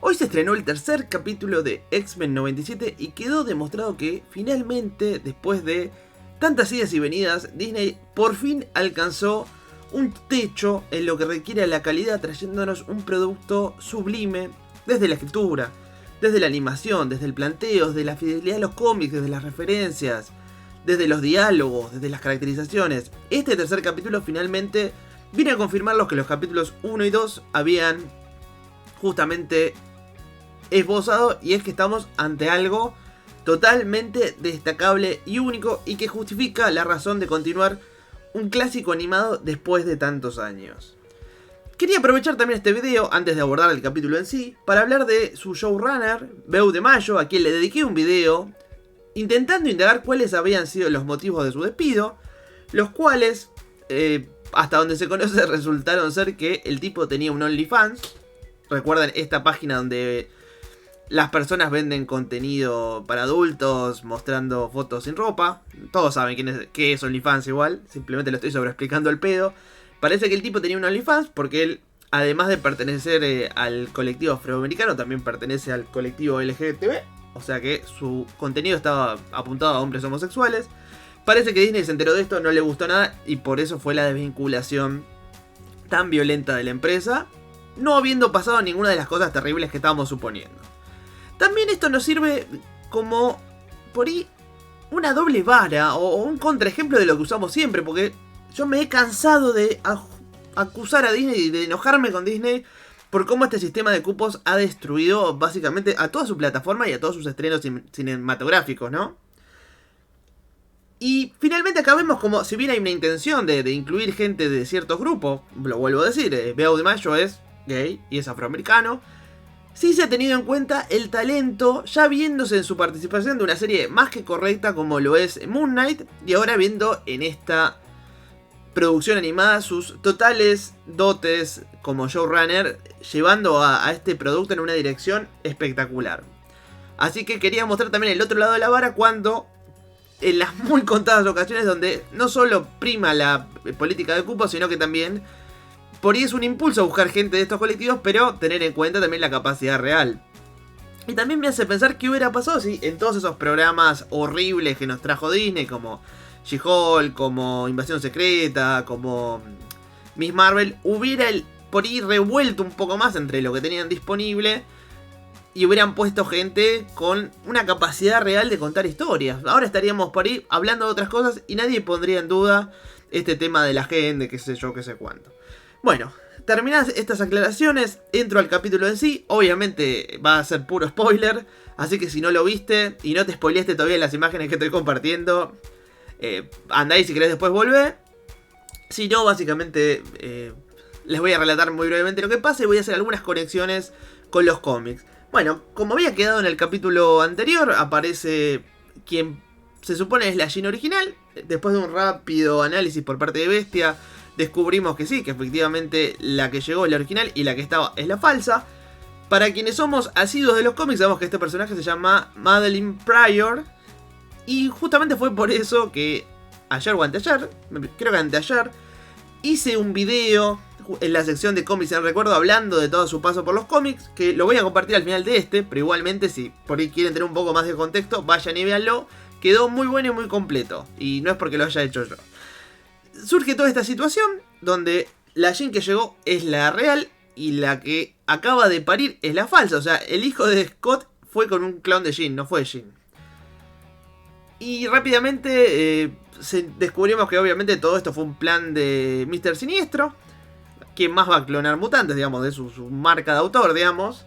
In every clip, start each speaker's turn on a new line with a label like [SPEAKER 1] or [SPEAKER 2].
[SPEAKER 1] Hoy se estrenó el tercer capítulo de X-Men 97 y quedó demostrado que finalmente, después de tantas idas y venidas, Disney por fin alcanzó un techo en lo que requiere a la calidad, trayéndonos un producto sublime desde la escritura, desde la animación, desde el planteo, desde la fidelidad a los cómics, desde las referencias, desde los diálogos, desde las caracterizaciones. Este tercer capítulo finalmente viene a confirmar lo que los capítulos 1 y 2 habían justamente esbozado, y es que estamos ante algo totalmente destacable y único y que justifica la razón de continuar un clásico animado después de tantos años. Quería aprovechar también este video, antes de abordar el capítulo en sí, para hablar de su showrunner, Beau DeMayo, a quien le dediqué un video intentando indagar cuáles habían sido los motivos de su despido, los cuales, hasta donde se conoce, resultaron ser que el tipo tenía un OnlyFans. Recuerden esta página donde las personas venden contenido para adultos mostrando fotos sin ropa. Todos saben qué es OnlyFans igual, simplemente lo estoy sobreexplicando al pedo. Parece que el tipo tenía un OnlyFans porque él, además de pertenecer al colectivo afroamericano, también pertenece al colectivo LGTB. O sea que su contenido estaba apuntado a hombres homosexuales. Parece que Disney se enteró de esto, no le gustó nada y por eso fue la desvinculación tan violenta de la empresa, no habiendo pasado ninguna de las cosas terribles que estábamos suponiendo. También esto nos sirve como, por ahí, una doble vara o un contraejemplo de lo que usamos siempre, porque yo me he cansado de acusar a Disney y de enojarme con Disney por cómo este sistema de cupos ha destruido básicamente a toda su plataforma y a todos sus estrenos cinematográficos, ¿no? Y finalmente acá vemos como, si bien hay una intención de incluir gente de ciertos grupos, lo vuelvo a decir, Beau DeMayo es gay y es afroamericano, sí se ha tenido en cuenta el talento, ya viéndose en su participación de una serie más que correcta como lo es Moon Knight, y ahora viendo en esta producción animada sus totales dotes como showrunner, llevando a este producto en una dirección espectacular. Así que quería mostrar también el otro lado de la vara cuando, en las muy contadas ocasiones donde no solo prima la política de cupos, sino que también por ahí es un impulso a buscar gente de estos colectivos, pero tener en cuenta también la capacidad real. Y también me hace pensar qué hubiera pasado si en todos esos programas horribles que nos trajo Disney, como She-Hulk, como Invasión Secreta, como Miss Marvel, hubiera por ahí revuelto un poco más entre lo que tenían disponible y hubieran puesto gente con una capacidad real de contar historias. Ahora estaríamos por ahí hablando de otras cosas y nadie pondría en duda este tema de la gente, qué sé yo, qué sé cuánto. Bueno, terminadas estas aclaraciones, entro al capítulo en sí. Obviamente va a ser puro spoiler, así que si no lo viste y no te spoileaste todavía en las imágenes que estoy compartiendo, andá y si querés después volver. Si no, básicamente les voy a relatar muy brevemente lo que pasa y voy a hacer algunas conexiones con los cómics. Bueno, como había quedado en el capítulo anterior, aparece quien se supone es la Jean original. Después de un rápido análisis por parte de Bestia, descubrimos que sí, que efectivamente la que llegó es la original y la que estaba es la falsa. Para quienes somos asiduos de los cómics, sabemos que este personaje se llama Madeline Pryor. Y justamente fue por eso que ayer o anteayer, creo que anteayer, hice un video en la sección de cómics en recuerdo hablando de todo su paso por los cómics, que lo voy a compartir al final de este, pero igualmente si por ahí quieren tener un poco más de contexto, vayan y véanlo. Quedó muy bueno y muy completo, y no es porque lo haya hecho yo. Surge toda esta situación donde la Jean que llegó es la real y la que acaba de parir es la falsa. O sea, el hijo de Scott fue con un clon de Jean, no fue Jean. Y rápidamente descubrimos que obviamente todo esto fue un plan de Mr. Siniestro, quien más va a clonar mutantes, digamos, de su marca de autor, digamos,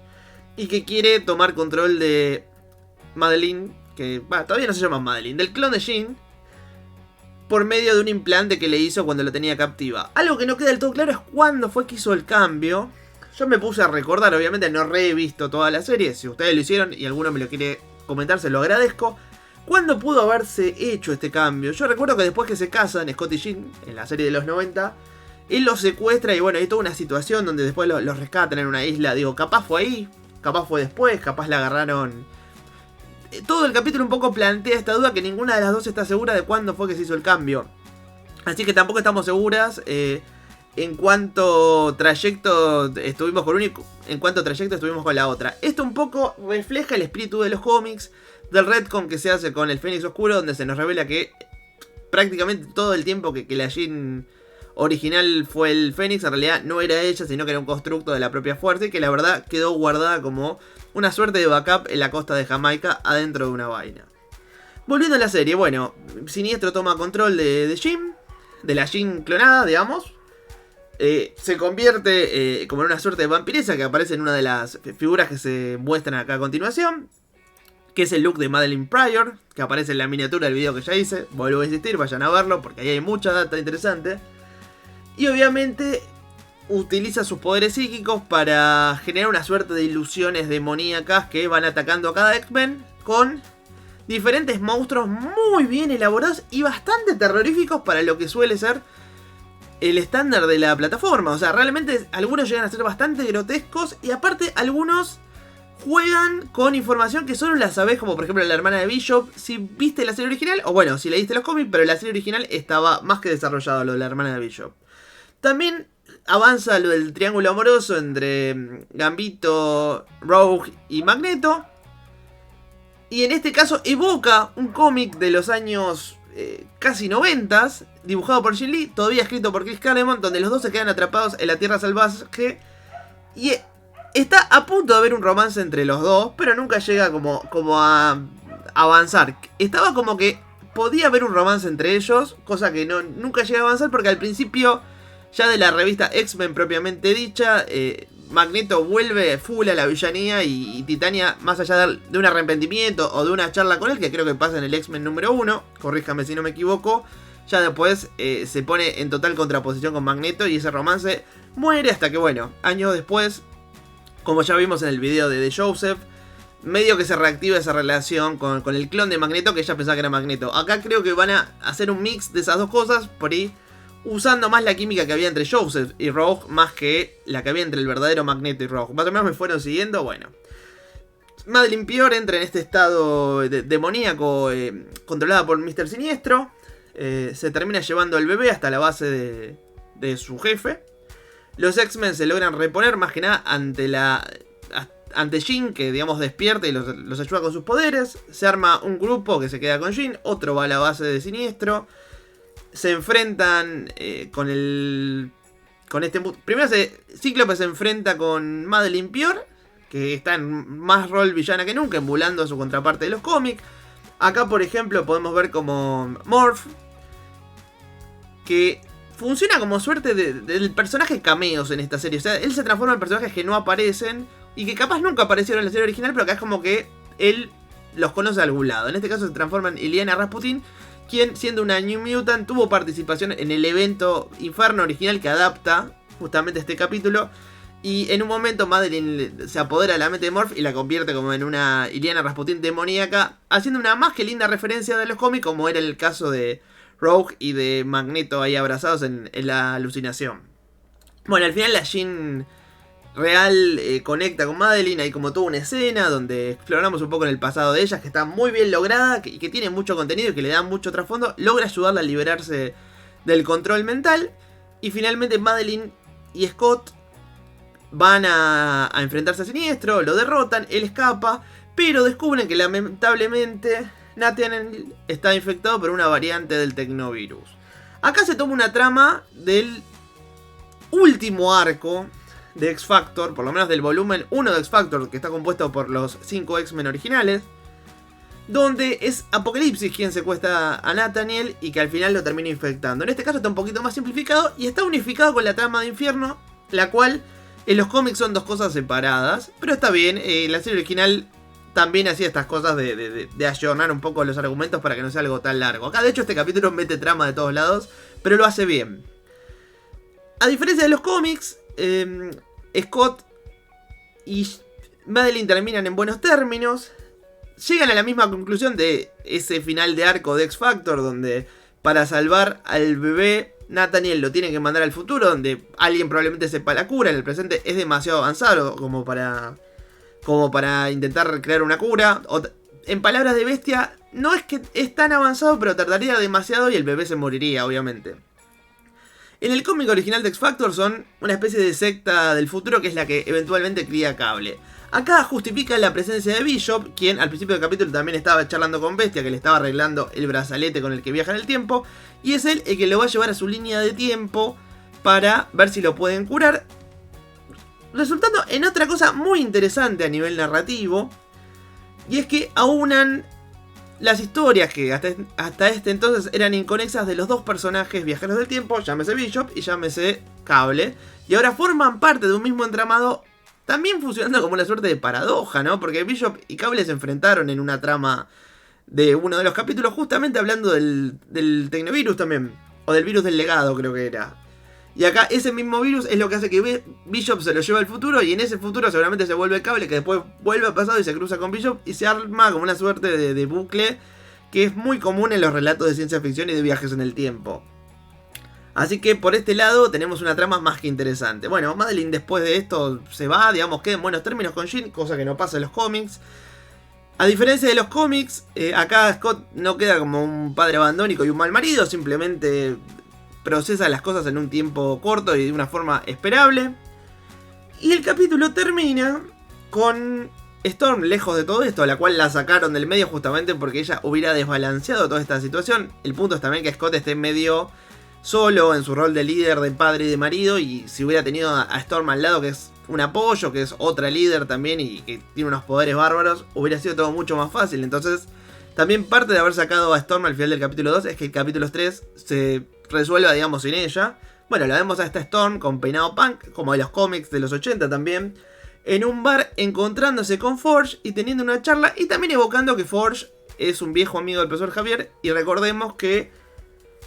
[SPEAKER 1] y que quiere tomar control de Madeline, que todavía no se llama Madeline, del clon de Jean, por medio de un implante que le hizo cuando la tenía captiva. Algo que no queda del todo claro es cuándo fue que hizo el cambio. Yo me puse a recordar, obviamente no he visto toda la serie. Si ustedes lo hicieron y alguno me lo quiere comentar, se lo agradezco. ¿Cuándo pudo haberse hecho este cambio? Yo recuerdo que después que se casan Scott y Jean, en la serie de los 90, él los secuestra y bueno, hay toda una situación donde después los rescatan en una isla. Digo, capaz fue ahí, capaz fue después, capaz la agarraron. Todo el capítulo un poco plantea esta duda que ninguna de las dos está segura de cuándo fue que se hizo el cambio. Así que tampoco estamos seguras. en cuánto trayecto estuvimos con uno y en cuánto trayecto estuvimos con la otra. Esto un poco refleja el espíritu de los cómics, del retcon que se hace con el Fénix Oscuro, donde se nos revela que prácticamente todo el tiempo que la Jean original fue el Fénix, en realidad no era ella, sino que era un constructo de la propia fuerza y que la verdad quedó guardada como una suerte de backup en la costa de Jamaica adentro de una vaina. Volviendo a la serie, bueno, Siniestro toma control de Jean, de la Jean clonada, digamos. Se convierte como en una suerte de vampiresa que aparece en una de las figuras que se muestran acá a continuación, que es el look de Madelyne Pryor, que aparece en la miniatura del video que ya hice. Vuelvo a insistir, vayan a verlo porque ahí hay mucha data interesante. Y obviamente utiliza sus poderes psíquicos para generar una suerte de ilusiones demoníacas que van atacando a cada X-Men con diferentes monstruos muy bien elaborados y bastante terroríficos para lo que suele ser el estándar de la plataforma. O sea, realmente algunos llegan a ser bastante grotescos y aparte algunos juegan con información que solo la sabés, como por ejemplo la hermana de Bishop, si viste la serie original, o bueno, si leíste los cómics, pero la serie original estaba más que desarrollado lo de la hermana de Bishop. También avanza lo del triángulo amoroso entre Gambito, Rogue y Magneto. Y en este caso evoca un cómic de los años casi 90, dibujado por Jim Lee, todavía escrito por Chris Claremont, donde los dos se quedan atrapados en la Tierra Salvaje. Y está a punto de haber un romance entre los dos, pero nunca llega como a avanzar. Estaba como que podía haber un romance entre ellos, cosa que nunca llega a avanzar porque al principio ya de la revista X-Men propiamente dicha, Magneto vuelve full a la villanía y Titania, más allá de un arrepentimiento o de una charla con él, que creo que pasa en el X-Men número 1, corríjame si no me equivoco, ya después se pone en total contraposición con Magneto y ese romance muere hasta que, bueno, años después, como ya vimos en el video de Joseph, medio que se reactiva esa relación con el clon de Magneto que ella pensaba que era Magneto. Acá creo que van a hacer un mix de esas dos cosas, por ahí usando más la química que había entre Joseph y Rogue más que la que había entre el verdadero Magneto y Rogue. Más o menos me fueron siguiendo, bueno. Madelyne Pryor entra en este estado demoníaco controlada por Mr. Siniestro. Se termina llevando al bebé hasta la base de su jefe. Los X-Men se logran reponer más que nada ante Jean, que digamos despierta y los ayuda con sus poderes. Se arma un grupo que se queda con Jean, otro va a la base de Siniestro. Se enfrentan con este... Primero Cíclope se enfrenta con Madelyne Pryor, que está en más rol villana que nunca, emulando a su contraparte de los cómics. Acá, por ejemplo, podemos ver como Morph, que funciona como suerte del personaje cameos en esta serie. O sea, él se transforma en personajes que no aparecen y que capaz nunca aparecieron en la serie original, pero acá es como que él los conoce de algún lado. En este caso se transforma en Illyana Rasputin, quien, siendo una New Mutant, tuvo participación en el evento Inferno original que adapta justamente este capítulo. Y en un momento Madelyne se apodera de la mente de Morph y la convierte como en una Illyana Rasputin demoníaca, haciendo una más que linda referencia de los cómics, como era el caso de Rogue y de Magneto ahí abrazados en la alucinación. Bueno, al final la Jean real conecta con Madelyne, hay como toda una escena donde exploramos un poco en el pasado de ellas, que está muy bien lograda, que tiene mucho contenido y que le da mucho trasfondo, logra ayudarla a liberarse del control mental, y finalmente Madelyne y Scott van a enfrentarse a Siniestro, lo derrotan, él escapa, pero descubren que lamentablemente Nathaniel está infectado por una variante del Tecnovirus. Acá se toma una trama del último arco de X-Factor, por lo menos del volumen 1 de X-Factor, que está compuesto por los 5 X-Men originales, donde es Apocalipsis quien secuestra a Nathaniel y que al final lo termina infectando. En este caso está un poquito más simplificado y está unificado con la trama de Infierno, la cual en los cómics son dos cosas separadas, pero está bien. La serie original también hacía estas cosas de ayornar un poco los argumentos para que no sea algo tan largo. Acá de hecho este capítulo mete trama de todos lados, pero lo hace bien. A diferencia de los cómics, Scott y Madelyne terminan en buenos términos. Llegan a la misma conclusión de ese final de arco de X-Factor, donde para salvar al bebé Nathaniel lo tienen que mandar al futuro, donde alguien probablemente sepa la cura. En el presente es demasiado avanzado como para intentar crear una cura. En palabras de Bestia, no es que es tan avanzado, pero tardaría demasiado y el bebé se moriría, obviamente. En el cómic original de X-Factor son una especie de secta del futuro que es la que eventualmente cría Cable. Acá justifica la presencia de Bishop, quien al principio del capítulo también estaba charlando con Bestia, que le estaba arreglando el brazalete con el que viaja en el tiempo, y es él el que lo va a llevar a su línea de tiempo para ver si lo pueden curar, resultando en otra cosa muy interesante a nivel narrativo, y es que aunan las historias que hasta este entonces eran inconexas de los dos personajes viajeros del tiempo, llámese Bishop y llámese Cable, y ahora forman parte de un mismo entramado, también funcionando como una suerte de paradoja, ¿no? Porque Bishop y Cable se enfrentaron en una trama de uno de los capítulos, justamente hablando del Tecnovirus también, o del virus del legado creo que era. Y acá ese mismo virus es lo que hace que Bishop se lo lleve al futuro, y en ese futuro seguramente se vuelve Cable, que después vuelve al pasado y se cruza con Bishop, y se arma como una suerte de bucle que es muy común en los relatos de ciencia ficción y de viajes en el tiempo. Así que por este lado tenemos una trama más que interesante. Bueno, Madeline después de esto se va, digamos que en buenos términos con Jean, cosa que no pasa en los cómics. A diferencia de los cómics, acá Scott no queda como un padre abandónico y un mal marido, simplemente procesa las cosas en un tiempo corto y de una forma esperable. Y el capítulo termina con Storm lejos de todo esto, a la cual la sacaron del medio justamente porque ella hubiera desbalanceado toda esta situación. El punto es también que Scott esté medio solo en su rol de líder, de padre y de marido, y si hubiera tenido a Storm al lado, que es un apoyo, que es otra líder también y que tiene unos poderes bárbaros, hubiera sido todo mucho más fácil. Entonces también parte de haber sacado a Storm al final del capítulo 2 es que el capítulo 3 se resuelva, digamos, sin ella. Bueno, la vemos a esta Storm con peinado punk, como de los cómics de los 80 también, en un bar encontrándose con Forge y teniendo una charla, y también evocando que Forge es un viejo amigo del profesor Javier, y recordemos que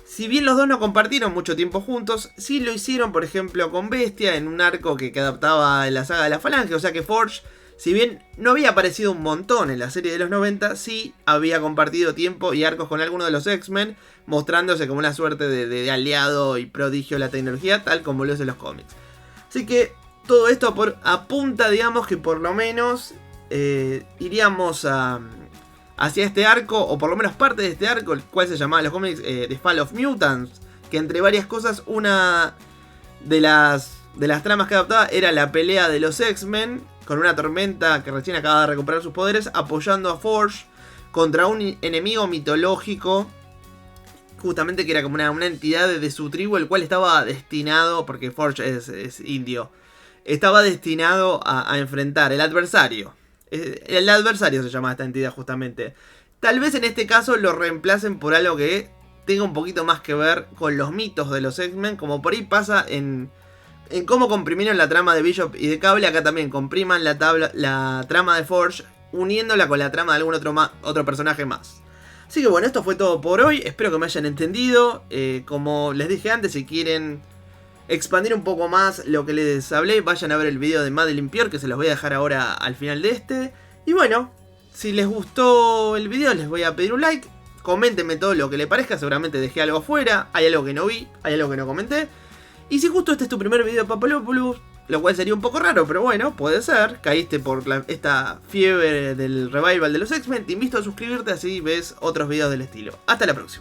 [SPEAKER 1] si bien los dos no compartieron mucho tiempo juntos, sí lo hicieron, por ejemplo, con Bestia en un arco que adaptaba en la saga de la Falange. O sea que Forge, si bien no había aparecido un montón en la serie de los 90, sí había compartido tiempo y arcos con algunos de los X-Men, mostrándose como una suerte de aliado y prodigio de la tecnología, tal como lo es en los cómics. Así que todo esto apunta, digamos, que por lo menos iríamos hacia este arco, o por lo menos parte de este arco, el cual se llamaba en los cómics The Fall of Mutants, que entre varias cosas, una de las tramas que adaptaba era la pelea de los X-Men con una Tormenta que recién acaba de recuperar sus poderes, apoyando a Forge contra un enemigo mitológico, justamente que era como una entidad de su tribu, el cual estaba destinado, porque Forge es indio, estaba destinado a enfrentar el adversario. El adversario se llama esta entidad justamente. Tal vez en este caso lo reemplacen por algo que tenga un poquito más que ver con los mitos de los X-Men, como por ahí pasa en cómo comprimieron la trama de Bishop y de Cable. Acá también compriman la trama de Forge, uniéndola con la trama de algún otro personaje más. Así que bueno, esto fue todo por hoy. Espero que me hayan entendido. Como les dije antes, si quieren expandir un poco más lo que les hablé, vayan a ver el video de Madeline Pior, que se los voy a dejar ahora al final de este. Y bueno, si les gustó el video, les voy a pedir un like. Coméntenme todo lo que les parezca, seguramente dejé algo afuera, hay algo que no vi, hay algo que no comenté. Y si justo este es tu primer video de Papalopoulos, lo cual sería un poco raro, pero bueno, puede ser, caíste por esta fiebre del revival de los X-Men, te invito a suscribirte, así ves otros videos del estilo. Hasta la próxima.